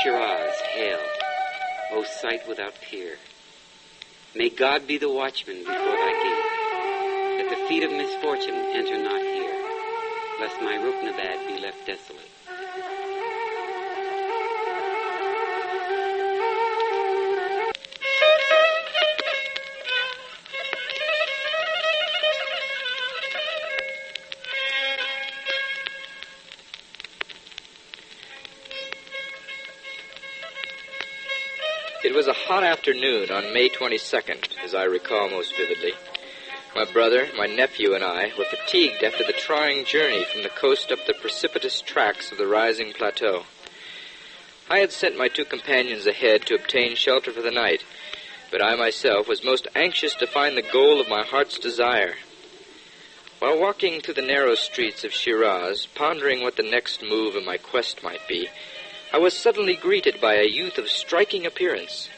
Shiraz, hail, O sight without peer. May God be the watchman before thy gate, that the feet of misfortune enter not here, lest my Ruknabad be left desolate. It was a hot afternoon on May 22nd, as I recall most vividly. My brother, my nephew, and I were fatigued after the trying journey from the coast up the precipitous tracks of the rising plateau. I had sent my two companions ahead to obtain shelter for the night, but I myself was most anxious to find the goal of my heart's desire. While walking through the narrow streets of Shiraz, pondering what the next move of my quest might be, I was suddenly greeted by a youth of striking appearance.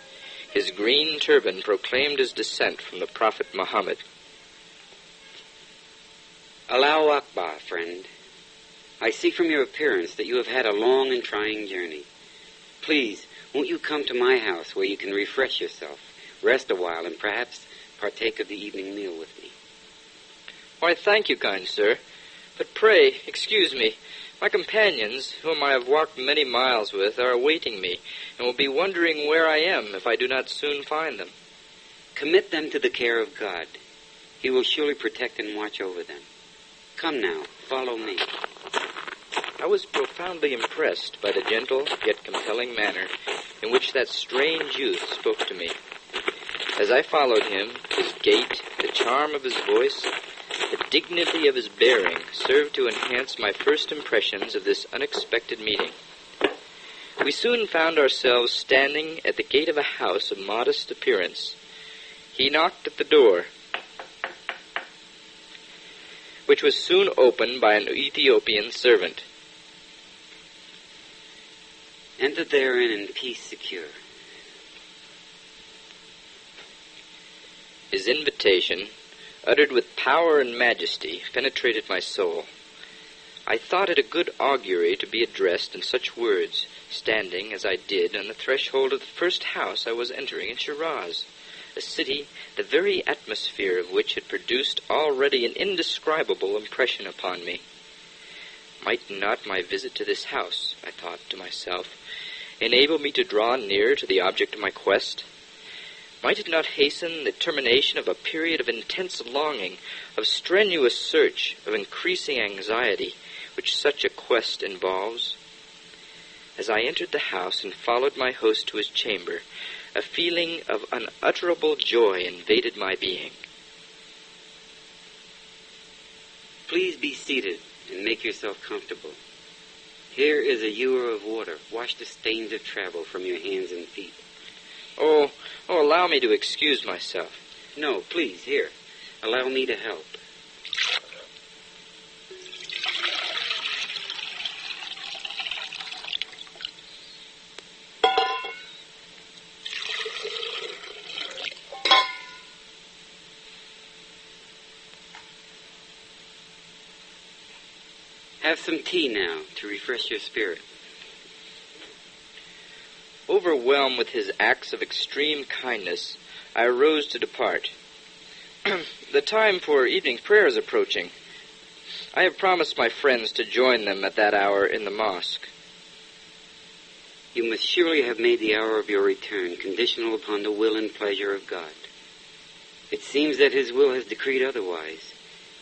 His green turban proclaimed his descent from the Prophet Muhammad. Allahu Akbar, friend. I see from your appearance that you have had a long and trying journey. Please, won't you come to my house where you can refresh yourself, rest a while, and perhaps partake of the evening meal with me? Why, thank you, kind sir. But pray, excuse me. My companions, whom I have walked many miles with, are awaiting me, and will be wondering where I am if I do not soon find them. Commit them to the care of God. He will surely protect and watch over them. Come now, follow me. I was profoundly impressed by the gentle yet compelling manner in which that strange youth spoke to me. As I followed him, his gait, the charm of his voice, the dignity of his bearing served to enhance my first impressions of this unexpected meeting. We soon found ourselves standing at the gate of a house of modest appearance. He knocked at the door, which was soon opened by an Ethiopian servant. Enter therein in peace secure. His invitation, uttered with power and majesty, penetrated my soul. I thought it a good augury to be addressed in such words, standing, as I did, on the threshold of the first house I was entering in Shiraz, a city the very atmosphere of which had produced already an indescribable impression upon me. Might not my visit to this house, I thought to myself, enable me to draw near to the object of my quest? Might it not hasten the termination of a period of intense longing, of strenuous search, of increasing anxiety, which such a quest involves? As I entered the house and followed my host to his chamber, a feeling of unutterable joy invaded my being. Please be seated and make yourself comfortable. Here is a ewer of water. Wash the stains of travel from your hands and feet. Oh, allow me to excuse myself. No, please, here. Allow me to help. Have some tea now to refresh your spirit. Overwhelmed with his acts of extreme kindness, I arose to depart. The time for evening prayer is approaching. I have promised my friends to join them at that hour in the mosque. You must surely have made the hour of your return conditional upon the will and pleasure of God. It seems that his will has decreed otherwise.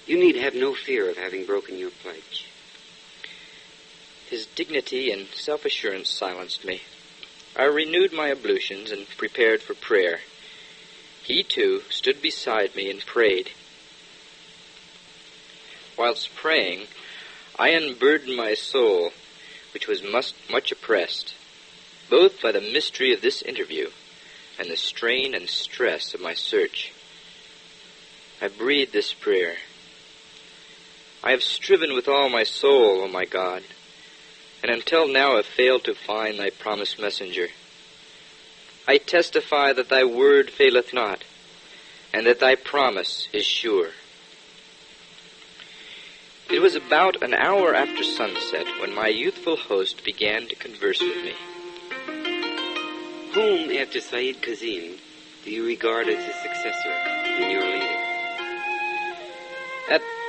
You need have no fear of having broken your pledge. His dignity and self-assurance silenced me. I renewed my ablutions and prepared for prayer. He, too, stood beside me and prayed. Whilst praying, I unburdened my soul, which was much oppressed, both by the mystery of this interview and the strain and stress of my search. I breathed this prayer. I have striven with all my soul, O my God, and until now have failed to find thy promised messenger. I testify that thy word faileth not, and that thy promise is sure. It was about an hour after sunset when my youthful host began to converse with me. Whom, after Sayyid Kazim, do you regard as his successor and your leader?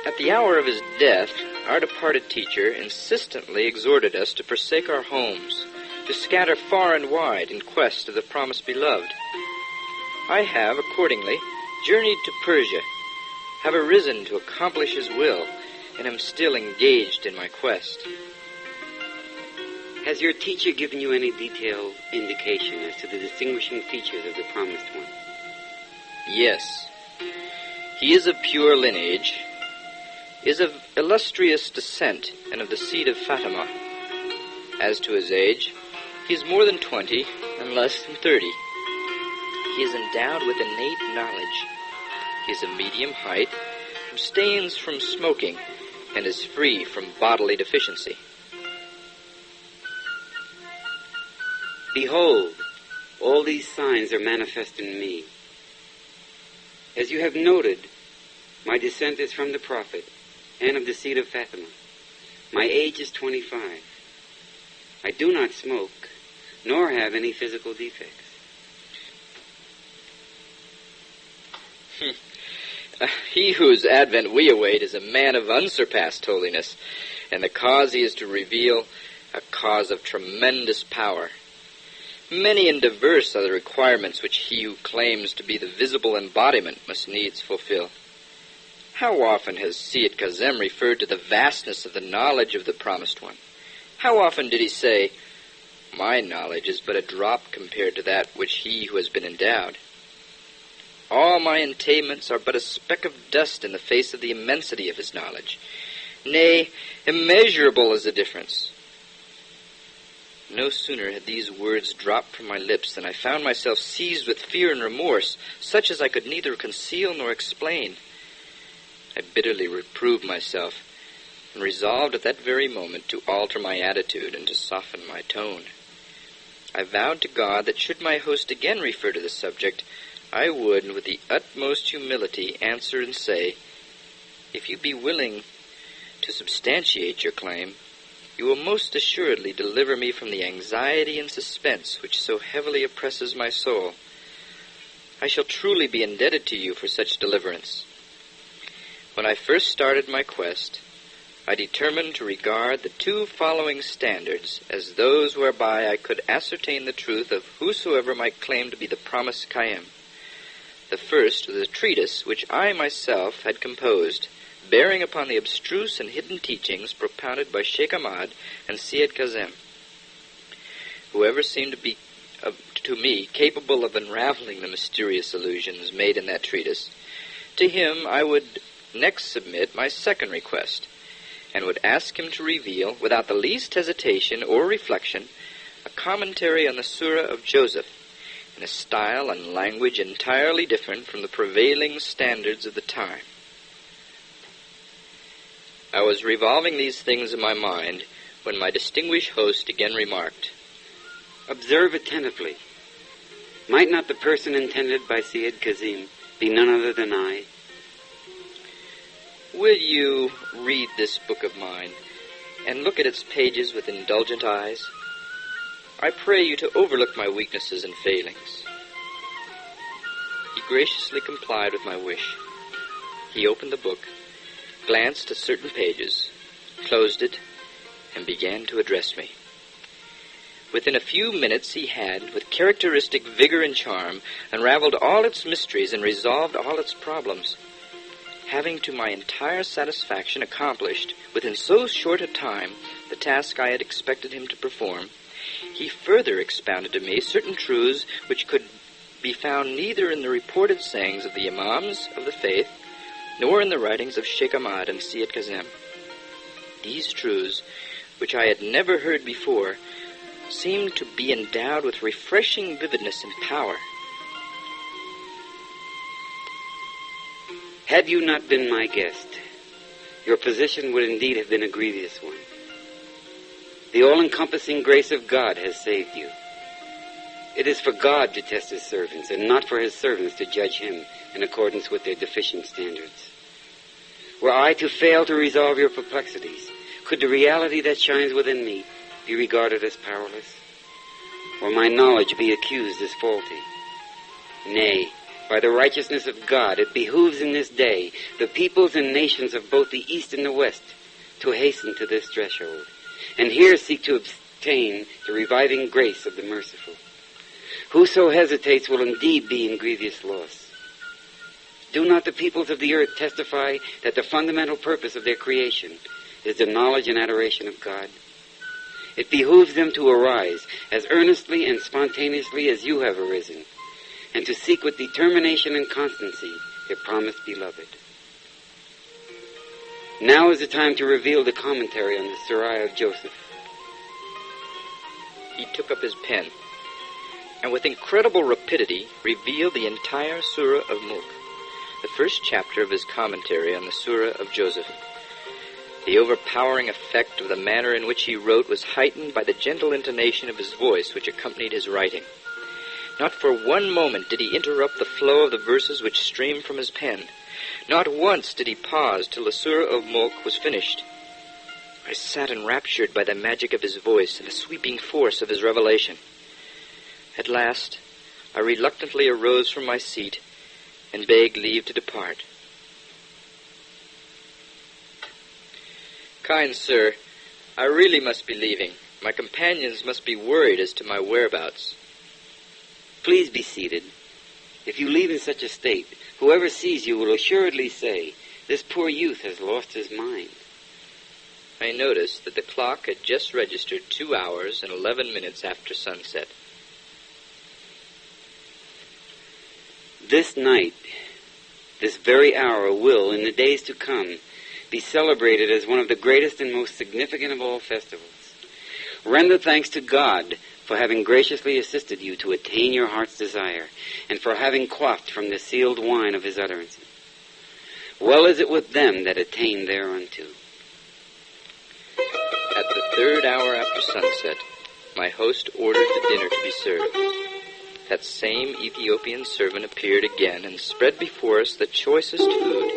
At the hour of his death, our departed teacher insistently exhorted us to forsake our homes, to scatter far and wide in quest of the promised beloved. I have, accordingly, journeyed to Persia, have arisen to accomplish his will, and am still engaged in my quest. Has your teacher given you any detailed indication as to the distinguishing features of the Promised One? Yes. He is of pure lineage, is of illustrious descent, and of the seed of Fatima. As to his age, he is more than 20 and less than 30. He is endowed with innate knowledge. He is of medium height, abstains from smoking, and is free from bodily deficiency. Behold, all these signs are manifest in me. As you have noted, my descent is from the Prophet and of the seed of Fatima. My age is 25. I do not smoke, nor have any physical defects. He whose advent we await is a man of unsurpassed holiness, and the cause he is to reveal, a cause of tremendous power. Many and diverse are the requirements which he who claims to be the visible embodiment must needs fulfill. How often has Sayyid Kazem referred to the vastness of the knowledge of the Promised One? How often did he say, "My knowledge is but a drop compared to that which he who has been endowed. All my attainments are but a speck of dust in the face of the immensity of his knowledge. Nay, immeasurable is the difference." No sooner had these words dropped from my lips than I found myself seized with fear and remorse, such as I could neither conceal nor explain. I bitterly reproved myself, and resolved at that very moment to alter my attitude and to soften my tone. I vowed to God that should my host again refer to the subject, I would, with the utmost humility, answer and say, "If you be willing to substantiate your claim, you will most assuredly deliver me from the anxiety and suspense which so heavily oppresses my soul. I shall truly be indebted to you for such deliverance." When I first started my quest, I determined to regard the two following standards as those whereby I could ascertain the truth of whosoever might claim to be the promised Qaim. The first was a treatise which I myself had composed, bearing upon the abstruse and hidden teachings propounded by Sheikh Ahmad and Sayyid Kazem. Whoever seemed to me capable of unraveling the mysterious allusions made in that treatise, to him I would next submit my second request, and would ask him to reveal, without the least hesitation or reflection, a commentary on the Surah of Joseph, in a style and language entirely different from the prevailing standards of the time. I was revolving these things in my mind when my distinguished host again remarked, "Observe attentively. Might not the person intended by Sayyid Kazim be none other than I?" "Will you read this book of mine, and look at its pages with indulgent eyes? I pray you to overlook my weaknesses and failings." He graciously complied with my wish. He opened the book, glanced at certain pages, closed it, and began to address me. Within a few minutes he had, with characteristic vigor and charm, unraveled all its mysteries and resolved all its problems. Having to my entire satisfaction accomplished, within so short a time, the task I had expected him to perform, he further expounded to me certain truths which could be found neither in the reported sayings of the Imams of the faith, nor in the writings of Sheikh Ahmad and Sayyid Kazem. These truths, which I had never heard before, seemed to be endowed with refreshing vividness and power. Had you not been my guest, your position would indeed have been a grievous one. The all-encompassing grace of God has saved you. It is for God to test his servants, and not for his servants to judge him in accordance with their deficient standards. Were I to fail to resolve your perplexities, could the reality that shines within me be regarded as powerless? or my knowledge be accused as faulty. Nay, by the righteousness of God, it behooves in this day the peoples and nations of both the East and the West to hasten to this threshold, and here seek to obtain the reviving grace of the merciful. Whoso hesitates will indeed be in grievous loss. Do not the peoples of the earth testify that the fundamental purpose of their creation is the knowledge and adoration of God? It behooves them to arise as earnestly and spontaneously as you have arisen, and to seek with determination and constancy their promised beloved. Now is the time to reveal the commentary on the Surah of Joseph. He took up his pen, and with incredible rapidity revealed the entire Surah of Mulk, the first chapter of his commentary on the Surah of Joseph. The overpowering effect of the manner in which he wrote was heightened by the gentle intonation of his voice which accompanied his writing. Not for one moment did he interrupt the flow of the verses which streamed from his pen. Not once did he pause till the Surah of Mulk was finished. I sat enraptured by the magic of his voice and the sweeping force of his revelation. At last, I reluctantly arose from my seat and begged leave to depart. Kind sir, I really must be leaving. My companions must be worried as to my whereabouts. Please be seated. If you leave in such a state, whoever sees you will assuredly say, "This poor youth has lost his mind." I noticed that the clock had just registered 2 hours and 11 minutes after sunset. This night, this very hour will, in the days to come, be celebrated as one of the greatest and most significant of all festivals. Render thanks to God for having graciously assisted you to attain your heart's desire, and for having quaffed from the sealed wine of his utterances. Well is it with them that attain thereunto. At the 3rd hour after sunset, my host ordered the dinner to be served. That same Ethiopian servant appeared again and spread before us the choicest food.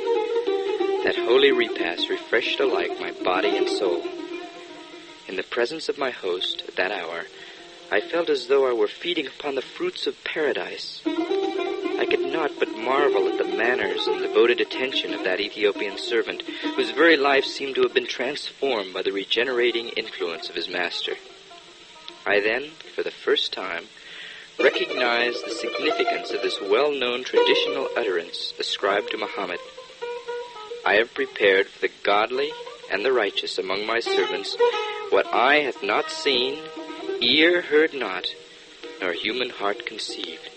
That holy repast refreshed alike my body and soul. In the presence of my host at that hour, I felt as though I were feeding upon the fruits of paradise. I could not but marvel at the manners and devoted attention of that Ethiopian servant, whose very life seemed to have been transformed by the regenerating influence of his master. I then, for the first time, recognized the significance of this well-known traditional utterance ascribed to Muhammad. I have prepared for the godly and the righteous among my servants what eye hath not seen, ear heard not, nor human heart conceived.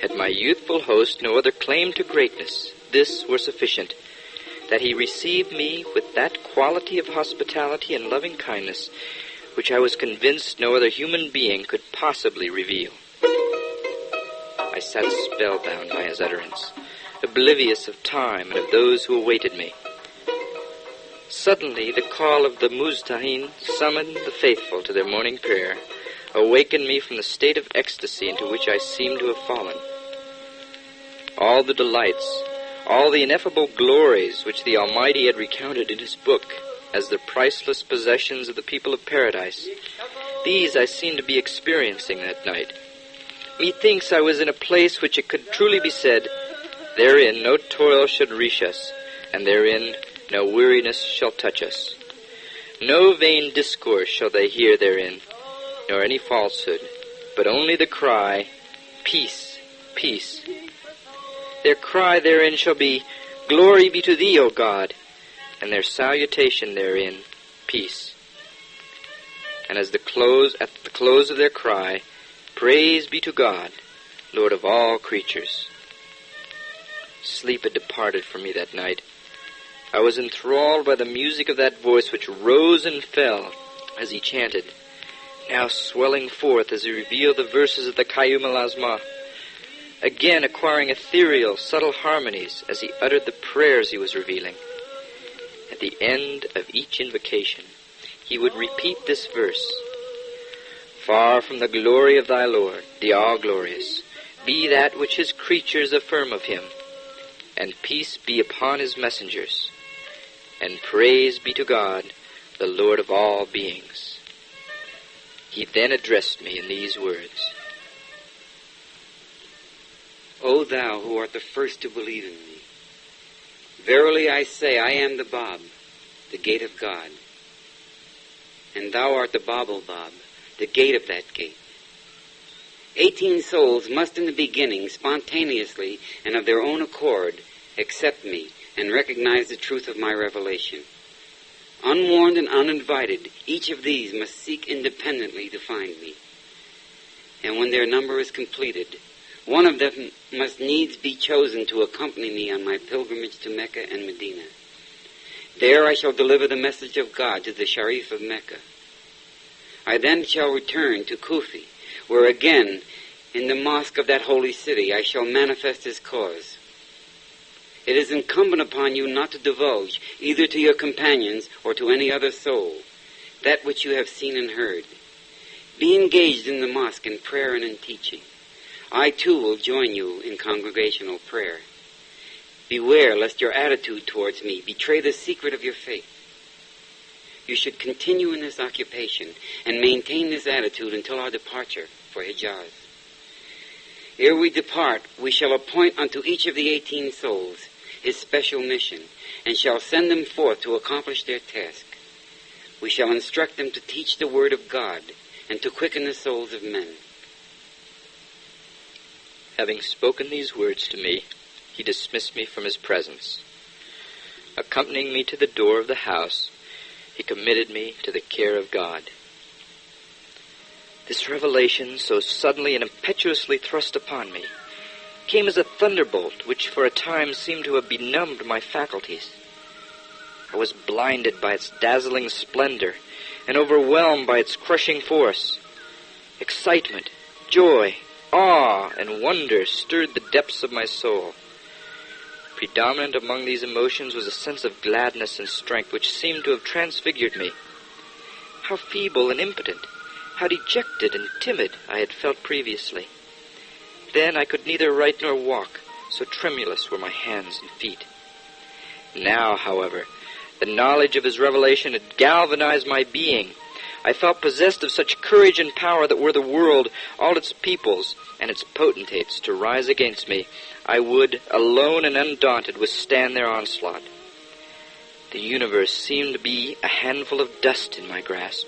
Had my youthful host no other claim to greatness, this were sufficient, that he received me with that quality of hospitality and loving kindness which I was convinced no other human being could possibly reveal. I sat spellbound by his utterance, oblivious of time and of those who awaited me. Suddenly, the call of the Muztahin summoned the faithful to their morning prayer, awakened me from the state of ecstasy into which I seemed to have fallen. All the delights, all the ineffable glories which the Almighty had recounted in his book as the priceless possessions of the people of paradise, these I seemed to be experiencing that night. Methinks I was in a place which it could truly be said, "Therein no toil should reach us, and therein no weariness shall touch us. No vain discourse shall they hear therein, nor any falsehood, but only the cry, Peace, peace. Their cry therein shall be, Glory be to thee, O God, and their salutation therein, Peace. And at the close of their cry, Praise be to God, Lord of all creatures." Sleep had departed from me that night. I was enthralled by the music of that voice which rose and fell as he chanted, now swelling forth as he revealed the verses of the Qayyum al-Azma, again acquiring ethereal, subtle harmonies as he uttered the prayers he was revealing. At the end of each invocation, he would repeat this verse, "Far from the glory of thy Lord, the all-glorious, be that which his creatures affirm of him, and peace be upon his messengers, and praise be to God, the Lord of all beings." He then addressed me in these words. O thou who art the first to believe in me, verily I say, I am the Bab, the gate of God, and thou art the Bab-el-Bab, the gate of that gate. 18 souls must in the beginning, spontaneously and of their own accord, accept me and recognize the truth of my revelation. Unwarned and uninvited, each of these must seek independently to find me. And when their number is completed, one of them must needs be chosen to accompany me on my pilgrimage to Mecca and Medina. There I shall deliver the message of God to the Sharif of Mecca. I then shall return to Kufi, where again, in the mosque of that holy city, I shall manifest his cause. It is incumbent upon you not to divulge, either to your companions or to any other soul, that which you have seen and heard. Be engaged in the mosque in prayer and in teaching. I too will join you in congregational prayer. Beware lest your attitude towards me betray the secret of your faith. You should continue in this occupation and maintain this attitude until our departure for Hijaz. Ere we depart, we shall appoint unto each of the 18 souls his special mission, and shall send them forth to accomplish their task. We shall instruct them to teach the word of God and to quicken the souls of men. Having spoken these words to me, he dismissed me from his presence. Accompanying me to the door of the house, he committed me to the care of God. This revelation, so suddenly and impetuously thrust upon me, came as a thunderbolt which for a time seemed to have benumbed my faculties. I was blinded by its dazzling splendor and overwhelmed by its crushing force. Excitement, joy, awe, and wonder stirred the depths of my soul. Predominant among these emotions was a sense of gladness and strength which seemed to have transfigured me. How feeble and impotent, how dejected and timid I had felt previously. Then I could neither write nor walk, so tremulous were my hands and feet. Now, however, the knowledge of his revelation had galvanized my being. I felt possessed of such courage and power that were the world, all its peoples, and its potentates to rise against me, I would, alone and undaunted, withstand their onslaught. The universe seemed to be a handful of dust in my grasp.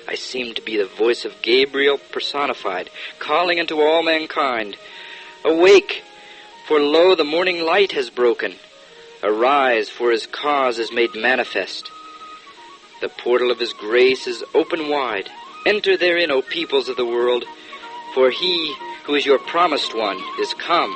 I seemed to be the voice of Gabriel personified, calling unto all mankind, "Awake, for lo, the morning light has broken. Arise, for his cause is made manifest. The portal of his grace is open wide. Enter therein, O peoples of the world, for he who is your promised one is come."